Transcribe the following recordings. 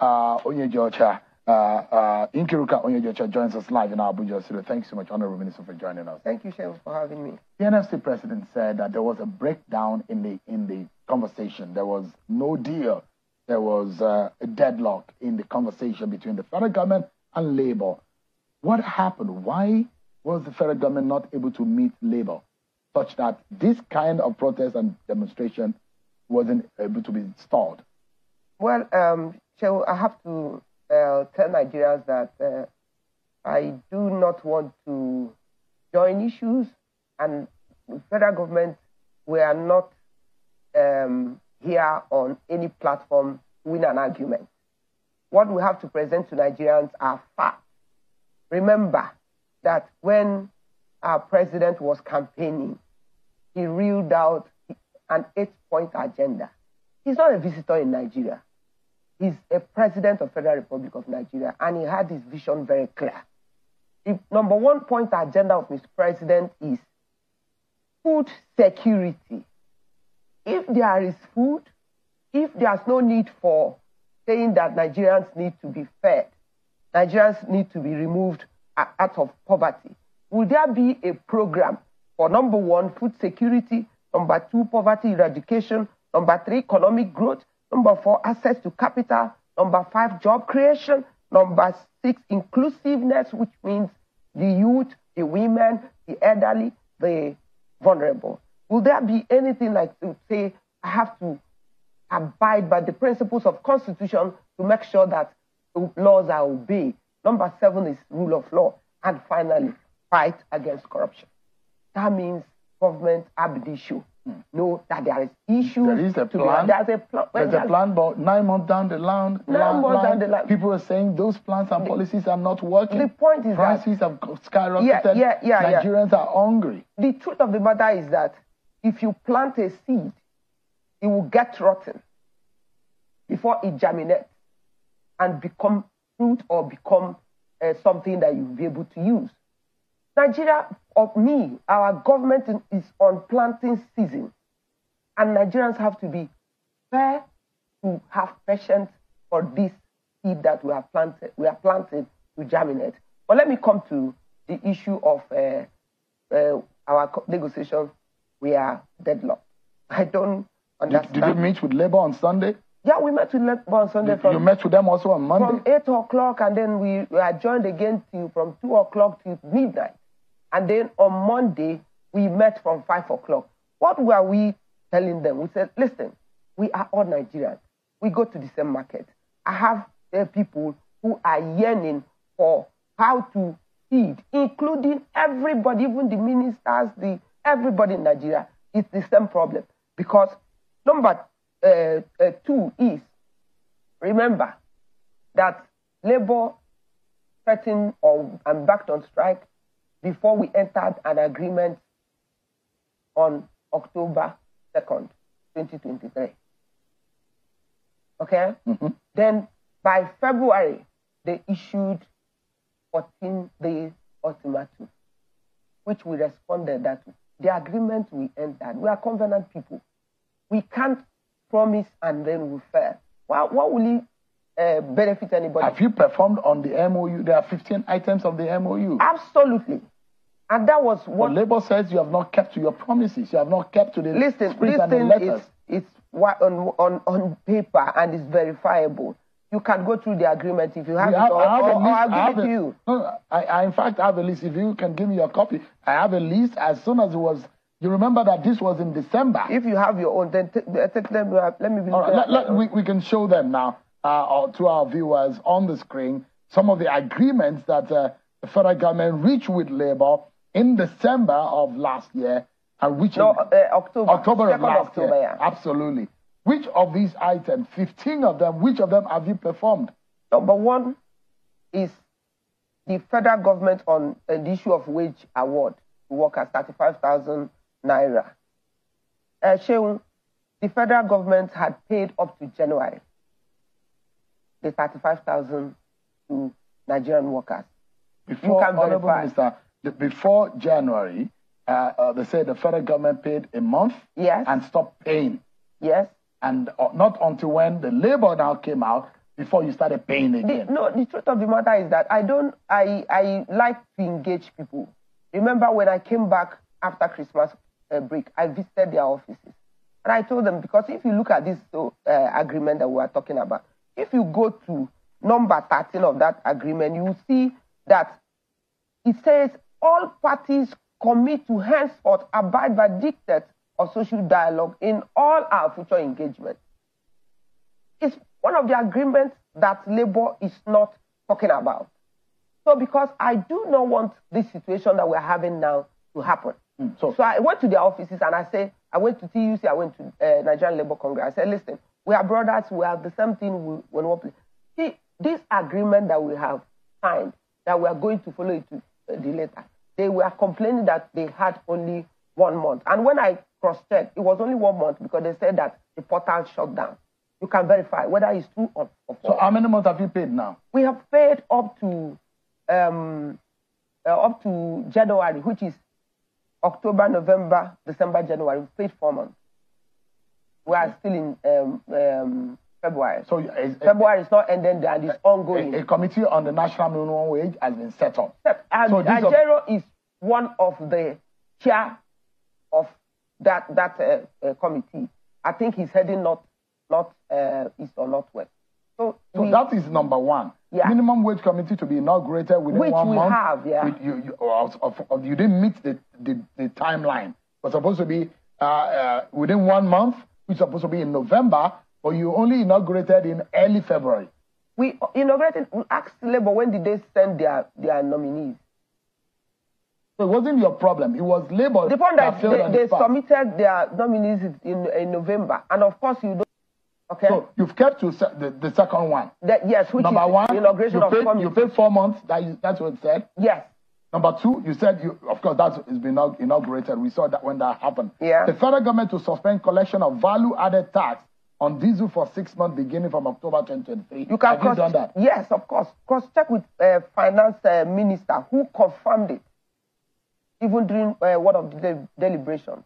Onyejocha, nkiruka Onyejocha joins us live in Abuja studio. Thank you so much, Honorable Minister, for joining us. Thank you, Shehu, for having me. The NFC president said that there was a breakdown in the conversation. There was no deal. There was a deadlock in the conversation between the federal government and Labour. What happened? Why was the federal government not able to meet Labour such that this kind of protest and demonstration wasn't able to be stalled? Well, Shehu, I have to tell Nigerians that I do not want to join issues, and the federal government, we are not here on any platform to win an argument. What we have to present to Nigerians are facts. Remember that when our president was campaigning, he reeled out an 8-point agenda. He's not a visitor in Nigeria. He's a president of the Federal Republic of Nigeria, and he had his vision very clear. The number 1 point agenda of Mr. President is food security. If there is food, if there's no need for saying that Nigerians need to be fed, Nigerians need to be removed out of poverty, will there be a program for number 1, food security, number 2, poverty eradication, number 3, economic growth, number 4, access to capital, number 5, job creation, number 6, inclusiveness, which means the youth, the women, the elderly, the vulnerable? Will there be anything like to say, I have to abide by the principles of Constitution to make sure that laws are obeyed? Number 7 is rule of law. And finally, fight against corruption. That means government have the issue. Know that there is issue. There is a plan. There's a plan, but 9 months down the line, people are saying those plans and policies are not working. The point is prices have skyrocketed. Nigerians are hungry. The truth of the matter is that if you plant a seed, it will get rotten before it germinates and become fruit or become something that you'll be able to use. Nigeria, our government is on planting season, and Nigerians have to be fair to have patience for this seed that we are planting to germinate. But let me come to the issue of our negotiations. We are deadlocked. I don't understand. Did you meet with Labour on Sunday? Yeah, we met with Labour on Sunday. You met with them also on Monday? From 8 o'clock, and then we adjourned again from 2 o'clock to midnight. And then on Monday, we met from 5 o'clock. What were we telling them? We said, listen, we are all Nigerians. We go to the same market. I have people who are yearning for how to feed, including everybody, even the ministers, everybody in Nigeria. It's the same problem. Because number 2 is, remember that Labour threatened or embarked on strike before we entered an agreement on October 2nd, 2023. Okay? Then by February, they issued 14-day ultimatum, which we responded that the agreement we entered, we are covenant people. We can't promise and then we fail. What will it benefit anybody? Have you performed on the MOU? There are 15 items of the MOU. Absolutely. And that was what... But Labour says you have not kept to your promises. You have not kept to the spirit and the letters. It's on paper and it's verifiable. You can go through the agreement if you have it, or I'll give it to you. No, I in fact have a list. If you can give me your copy, I have a list as soon as it was... You remember that this was in December. If you have your own, then take them. Let me... All right, we can show them now to our viewers on the screen some of the agreements that the federal government reached with Labour in December of last year, and which October of last year. Yeah. Absolutely. Which of these items, 15 of them, which of them have you performed? Number 1 is the federal government on the issue of wage award to workers, 35,000 naira. Shehu, the federal government had paid up to January the 35,000 to Nigerian workers. Before January, they said the federal government paid a month and stopped paying. Yes. And not until when the Labour now came out before you started paying again? The truth of the matter is that I like to engage people. Remember when I came back after Christmas break, I visited their offices. And I told them, because if you look at this agreement that we are talking about, if you go to number 13 of that agreement, you will see that it says all parties commit to henceforth abide by dictates of social dialogue in all our future engagements. It's one of the agreements that Labour is not talking about. So because I do not want this situation that we're having now to happen. So I went to their offices and I went to TUC, I went to Nigerian Labour Congress. I said, listen, we are brothers, we have the same thing. We want to see this agreement that we have signed, that we are going to follow it to the letter. They were complaining that they had only 1 month. And when I cross-checked, it was only 1 month because they said that the portal shut down. You can verify whether it's true or false. So how many months have you paid now? We have paid up to January, which is October, November, December, January. We paid 4 months. We are still in February. So February is not ending and it's ongoing. A committee on the national minimum wage has been set up. And so Ajero is one of the chair of that committee. I think he's heading not east or northwest. So that is number one. Yeah. Minimum wage committee to be inaugurated within 1 month. Which we have, yeah. You didn't meet the timeline. It was supposed to be within 1 month, which is supposed to be in November, but you only inaugurated in early February. We inaugurated, we asked Labour when did they send their nominees. So it wasn't your problem. It was Labour the point that they submitted their nominees in November. And of course, you don't. Okay. So you've kept to the second one. Yes, which number is one, the inauguration of committee. You paid 4 months. That's what it said. Yes. Number two, you said, of course, that has been inaugurated. We saw that when that happened. Yeah. The federal government to suspend collection of value-added tax on diesel for 6 months beginning from October 2023. You can Have you done that? Yes, of course. Cross-check with finance minister who confirmed it, even during one of the deliberations.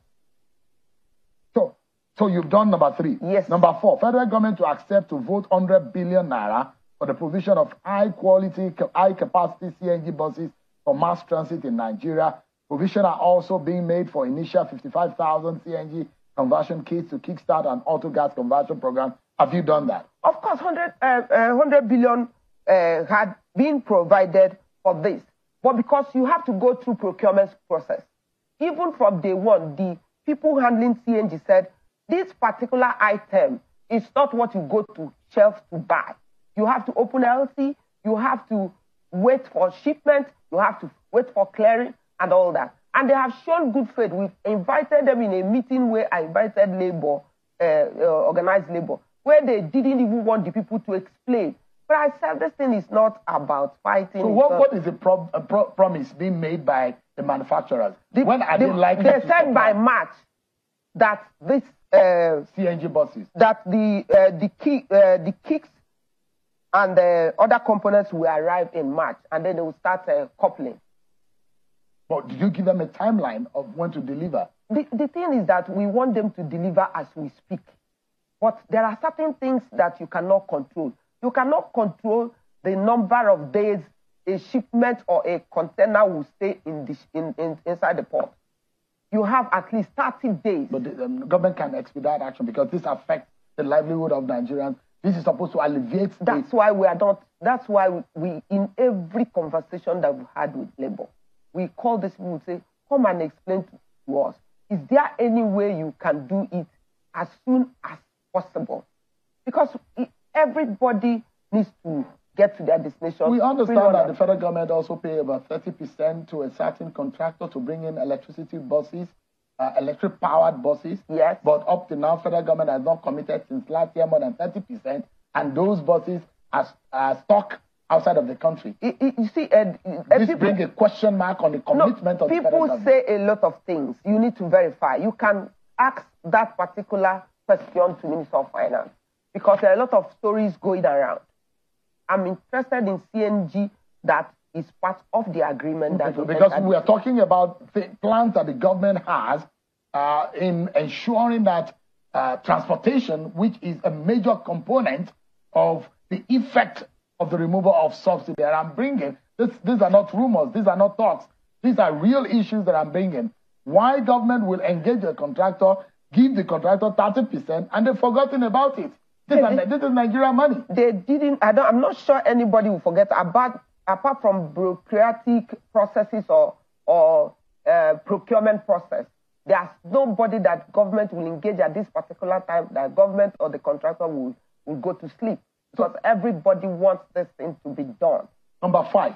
So you've done number three. Yes. Number four, federal government to accept to vote 100 billion naira for the provision of high-quality, high-capacity CNG buses for mass transit in Nigeria. Provision are also being made for initial 55,000 CNG conversion kits to kickstart an auto gas conversion program. Have you done that? Of course, 100 billion had been provided for this. But because you have to go through procurement process, even from day one, the people handling CNG said, this particular item is not what you go to shelves to buy. You have to open LC, you have to wait for shipment, you have to wait for clearing and all that. And they have shown good faith. We've invited them in a meeting where I invited labor, organized labor, where they didn't even want the people to explain. But I said this thing is not about fighting. So what is the promise being made by the manufacturers? They said by March that this CNG buses, that the kicks and the other components will arrive in March, and then they will start coupling. But did you give them a timeline of when to deliver? The thing is that we want them to deliver as we speak. But there are certain things that you cannot control. You cannot control the number of days a shipment or a container will stay inside the port. You have at least 30 days. But the government can expedite action because this affects the livelihood of Nigerians. This is supposed to alleviate. That's why we are not. That's why we in every conversation that we had with Labour, we call these people and say, come and explain to us. Is there any way you can do it as soon as possible? Because everybody needs to get to their destination. We understand that the federal government also pay about 30% to a certain contractor to bring in electricity buses, electric-powered buses. Yes. But up to now, federal government has not committed since last year more than 30%, and those buses are stuck outside of the country. You see, this brings a question mark on the commitment of the federal government. People say a lot of things. You need to verify. You can ask that particular question to Minister of Finance because there are a lot of stories going around. I'm interested in CNG that is part of the agreement. Because we are talking about the plans that the government has in ensuring that transportation, which is a major component of the effect of the removal of subsidy. And I'm bringing, these are not rumors, these are not talks. These are real issues that I'm bringing. Why government will engage a contractor, give the contractor 30%, and they've forgotten about it. This is Nigerian money. They didn't, I'm not sure anybody will forget about, apart from bureaucratic processes or procurement process. There's nobody that government will engage at this particular time that government or the contractor will go to sleep. Because everybody wants this thing to be done. Number 5,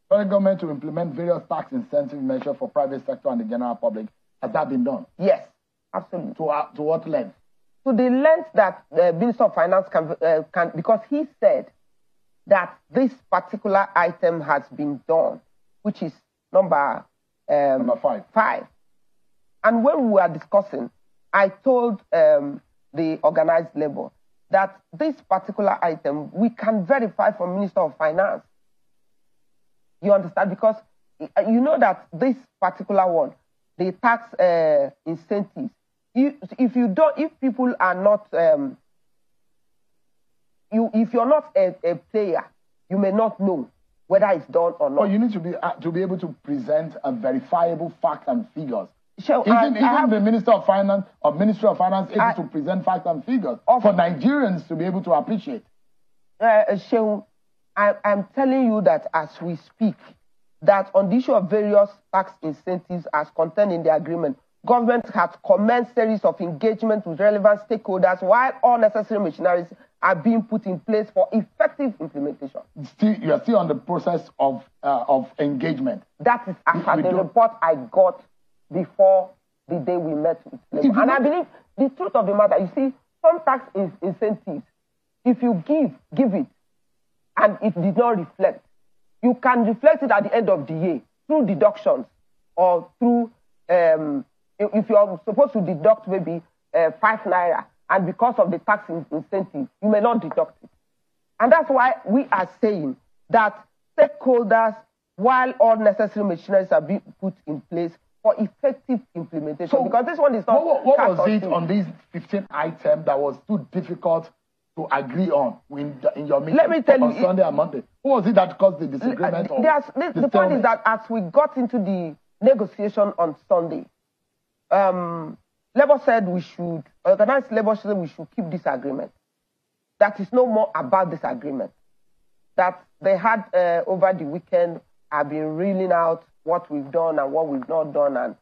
federal government to implement various tax incentive measures for private sector and the general public. Has that been done? Yes, absolutely. To what length? To the length that the Minister of Finance can, because he said that this particular item has been done, which is number 5. And when we were discussing, I told the organized labor that this particular item, we can verify from Minister of Finance. You understand? Because you know that this particular one, the tax incentives, if people are not, if you're not a player, you may not know whether it's done or not. Oh, you need to be able to present a verifiable facts and figures. So Isn't the Minister of Finance or Ministry of Finance able to present facts and figures for Nigerians to be able to appreciate? So I'm telling you that as we speak, that on the issue of various tax incentives as contained in the agreement, government has commenced series of engagement with relevant stakeholders while all necessary machineries are being put in place for effective implementation. You are still on the process of engagement. That is after the report I got before the day we met with Labour. And I believe the truth of the matter, you see, some tax incentives, if you give it, and it did not reflect, you can reflect it at the end of the year through deductions or through, if you are supposed to deduct maybe 5 naira, and because of the tax incentive, you may not deduct it. And that's why we are saying that stakeholders, while all necessary machineries are being put in place for effective implementation, so because this one is not... What was it on these 15 items that was too difficult to agree on in your meeting? Let me tell on you, Sunday and Monday? What was it that caused the disagreement? The point is that as we got into the negotiation on Sunday, Labour said we should, organized Labour said we should keep this agreement. That is no more about this agreement. That they had over the weekend have been reeling out what we've done and what we've not done, and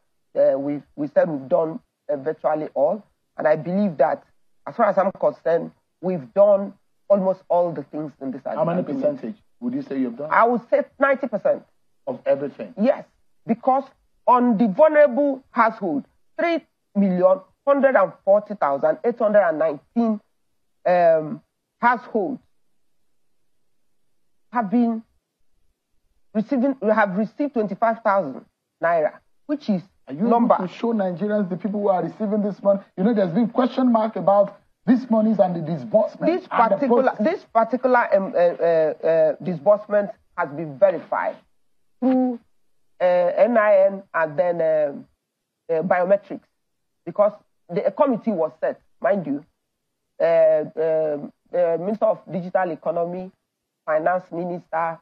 we said we've done virtually all. And I believe that, as far as I'm concerned, we've done almost all the things in this agreement. How many percentage would you say you've done? I would say 90%. Of everything? Yes, because on the vulnerable household, 3,140,819 households have received 25,000 naira, which is Are you able to show Nigerians, the people who are receiving this money? You know, there's been question mark about these monies and the disbursement. This particular disbursement has been verified through NIN and then biometrics, because a committee was set, mind you. Minister of Digital Economy, Finance Minister,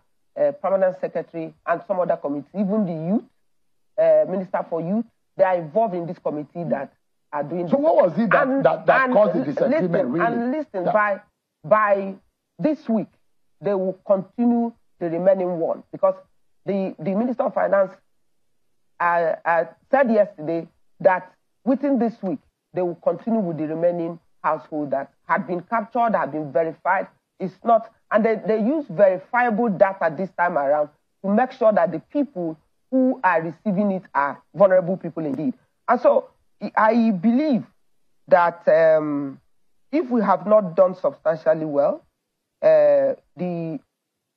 Permanent Secretary, and some other committees, even the Youth, Minister for Youth, they are involved in this committee that are doing. So what was it that caused the disagreement, really? And listen, by this week, they will continue the remaining one, because the Minister of Finance said yesterday that within this week, they will continue with the remaining household that had been captured, had been verified. It's not, and they use verifiable data this time around to make sure that the people who are receiving it are vulnerable people indeed. And so I believe that if we have not done substantially well, the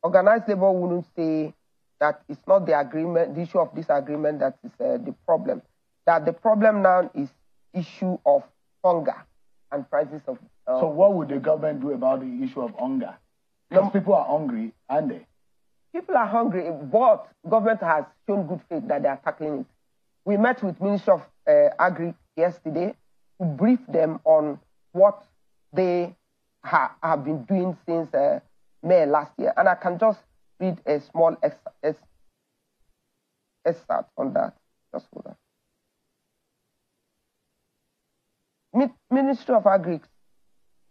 organized labor wouldn't say that it's not the agreement, the issue of this agreement that is the problem. That the problem now is issue of hunger and prices of... So what would the government do about the issue of hunger? Because people are hungry, aren't they? People are hungry, but government has shown good faith that they are tackling it. We met with Ministry of Agri yesterday to brief them on what they have been doing since May last year. And I can just read a small excerpt on that. Just hold on. Ministry of Agri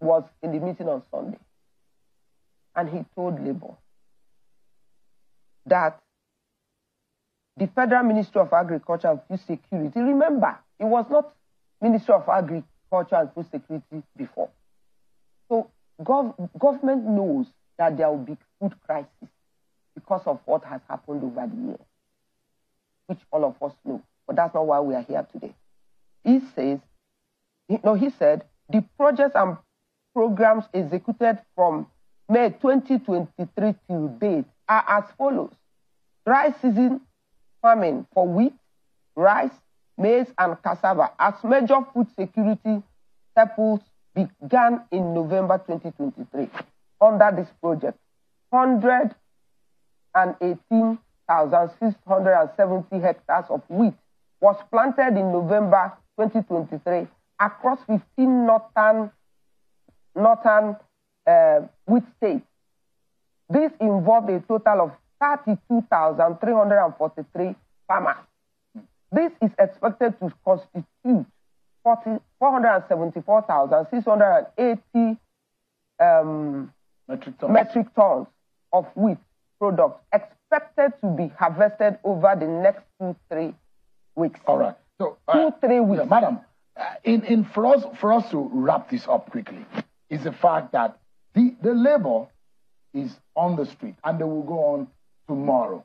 was in the meeting on Sunday, and he told Labour that the Federal Ministry of Agriculture and Food Security, remember, it was not Ministry of Agriculture and Food Security before. So government knows that there will be food crisis because of what has happened over the years, which all of us know. But that's not why we are here today. He said, the projects and programs executed from May 2023 till date are as follows. Dry season farming for wheat, rice, maize, and cassava as major food security staples began in November 2023. Under this project, 118,670 hectares of wheat was planted in November 2023 across 15 northern wheat states. This involved a total of 32,343 farmers. This is expected to constitute 474,680 metric tons of wheat products expected to be harvested over the next 2-3 weeks. All right. So 2-3 weeks. Yeah, madam, for us to wrap this up quickly, is the fact that the labor is on the street and they will go on tomorrow.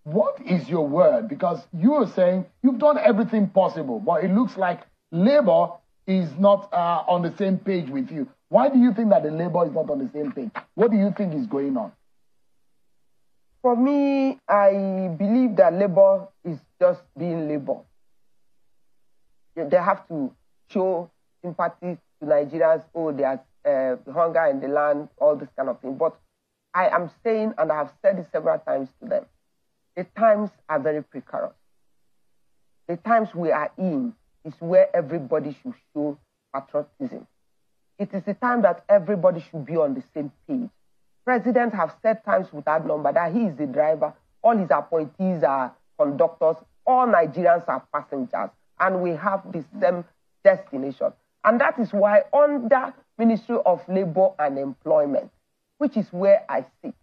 What is your word? Because you are saying you've done everything possible, but it looks like labor is not on the same page with you. Why do you think that the labor is not on the same page? What do you think is going on? For me, I believe that labor is just being labor. They have to show sympathy to Nigerians. Oh, there's hunger in the land, all this kind of thing. But I am saying, and I have said it several times to them, the times are very precarious. The times we are in is where everybody should show patriotism. It is the time that everybody should be on the same page. Presidents have said times without number that he is the driver, all his appointees are conductors, all Nigerians are passengers, and we have the same destination. And that is why under Ministry of Labor and Employment, which is where I sit,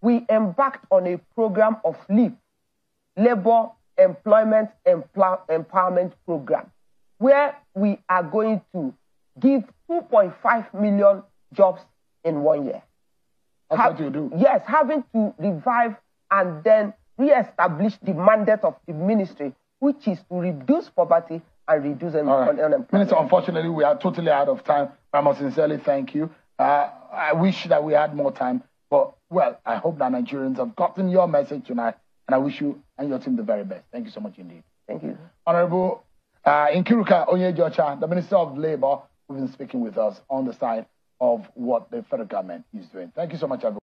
we embarked on a program of LEAP, Labor Employment Empowerment Program, where we are going to give 2.5 million jobs in 1 year. That's what you do? Yes, having to revive and then re-establish the mandate of the ministry, which is to reduce poverty and reduce unemployment. Minister, unfortunately, we are totally out of time. I must sincerely thank you. I wish that we had more time, but, well, I hope that Nigerians have gotten your message tonight, and I wish you and your team the very best. Thank you so much indeed. Thank you. Honorable nkiruka Onyejocha, the Minister of Labor, who's been speaking with us on the side of what the federal government is doing. Thank you so much, everyone.